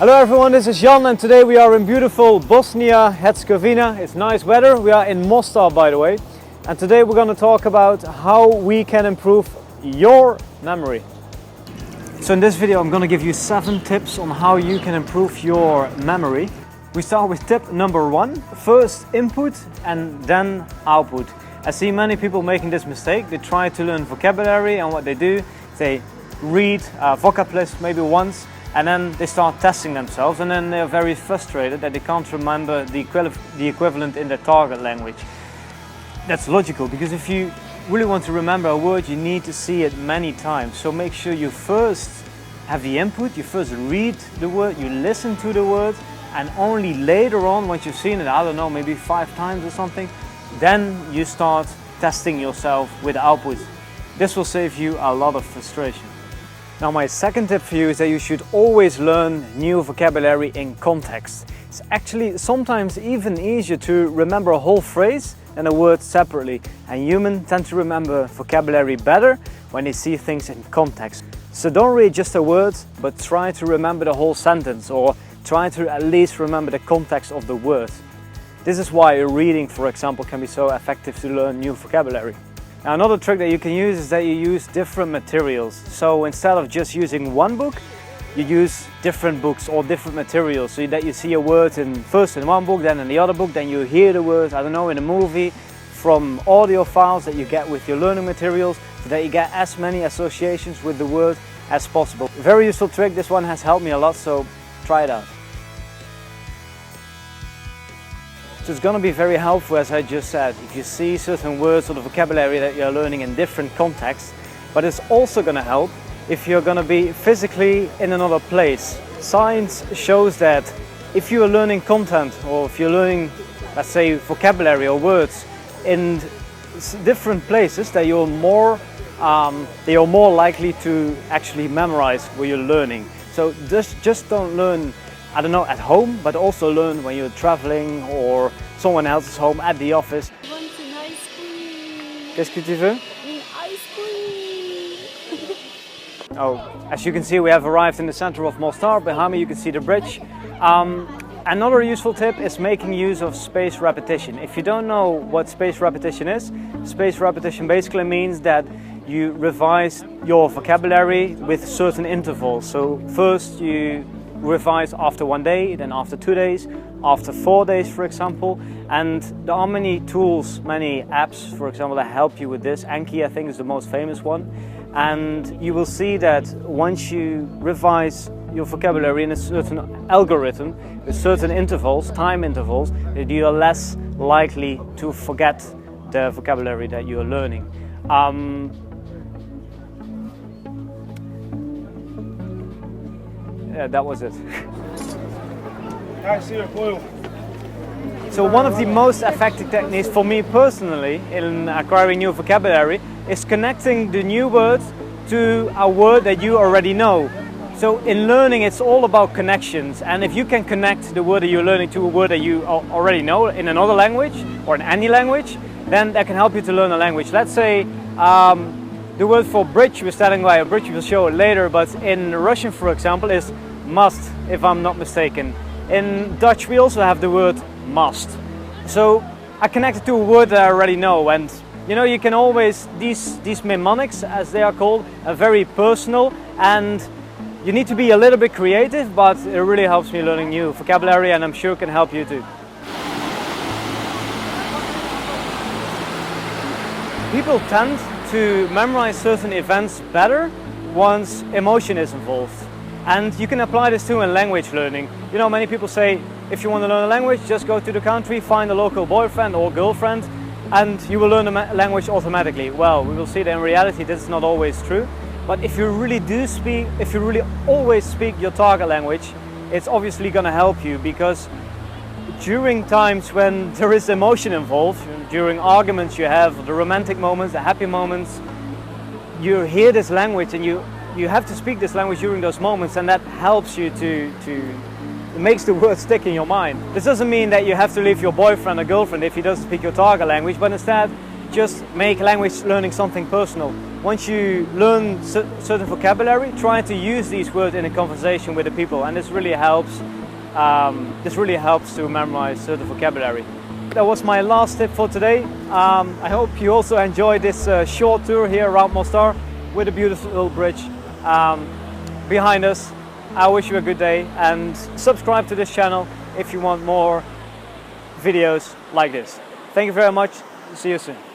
Hello everyone, this is Jan and today we are in beautiful Bosnia-Herzegovina. It's nice weather. We are in Mostar, by the way. And today we're going to talk about how we can improve your memory. So in this video I'm going to give you 7 tips on how you can improve your memory. We start with tip number 1. First input and then output. I see many people making this mistake. They try to learn vocabulary and what they do, they read a vocab list maybe once and then they start testing themselves and then they're very frustrated that they can't remember the equivalent in their target language. That's logical, because if you really want to remember a word you need to see it many times. So make sure you first have the input, you first read the word, you listen to the word, and only later on, once you've seen it, I don't know, maybe 5 times or something, then you start testing yourself with output. This will save you a lot of frustration. Now my second tip for you is that you should always learn new vocabulary in context. It's actually sometimes even easier to remember a whole phrase than a word separately. And humans tend to remember vocabulary better when they see things in context. So don't read just a word, but try to remember the whole sentence, or try to at least remember the context of the word. This is why reading, for example, can be so effective to learn new vocabulary. Now another trick that you can use is that you use different materials. So instead of just using one book, you use different books or different materials, so that you see a word first in one book, then in the other book, then you hear the word, I don't know, in a movie, from audio files that you get with your learning materials, so that you get as many associations with the word as possible. Very useful trick. This one has helped me a lot, so try it out. So it's going to be very helpful, as I just said, if you see certain words or the vocabulary that you're learning in different contexts, but it's also going to help if you're going to be physically in another place. Science shows that if you are learning content, or if you're learning, let's say, vocabulary or words in different places, that you're more likely to actually memorize what you're learning. So just don't learn, I don't know, at home, but also learn when you're traveling or someone else's home, at the office. I want an ice cream. Qu'est-ce que tu veux? An ice cream. Oh, as you can see, we have arrived in the center of Mostar. Behind me you can see the bridge. Another useful tip is making use of spaced repetition. If you don't know what spaced repetition is, spaced repetition basically means that you revise your vocabulary with certain intervals. So first you revise after 1 day, then after 2 days, after 4 days, for example. And there are many tools, many apps, for example, that help you with this. Anki, I think, is the most famous one. And you will see that once you revise your vocabulary in a certain algorithm, with certain intervals, time intervals, that you are less likely to forget the vocabulary that you are learning. Yeah, that was it. I see your clue. So one of the most effective techniques for me personally in acquiring new vocabulary is connecting the new word to a word that you already know. So in learning it's all about connections, and if you can connect the word that you're learning to a word that you already know in another language or in any language, then that can help you to learn a language. Let's say the word for bridge, we're standing by a bridge, we'll show it later, but in Russian, for example, is must, if I'm not mistaken. In Dutch, we also have the word must. So I connected to a word that I already know, and you know, you can always, these mnemonics, as they are called, are very personal, and you need to be a little bit creative, but it really helps me learning new vocabulary, and I'm sure it can help you too. People tend to memorize certain events better once emotion is involved. And you can apply this too in language learning. You know, many people say, if you want to learn a language, just go to the country, find a local boyfriend or girlfriend, and you will learn the language automatically. Well, we will see that in reality this is not always true. But if you really always speak your target language, it's obviously going to help you, because during times when there is emotion involved, during arguments you have, the romantic moments, the happy moments, you hear this language and you have to speak this language during those moments, and that helps you it makes the words stick in your mind. This doesn't mean that you have to leave your boyfriend or girlfriend if he doesn't speak your target language, but instead just make language learning something personal. Once you learn certain vocabulary, try to use these words in a conversation with the people, and this really helps. This really helps to memorize certain vocabulary. That was my last tip for today. I hope you also enjoyed this short tour here around Mostar with a beautiful little bridge behind us. I wish you a good day, and subscribe to this channel if you want more videos like this. Thank you very much. See you soon.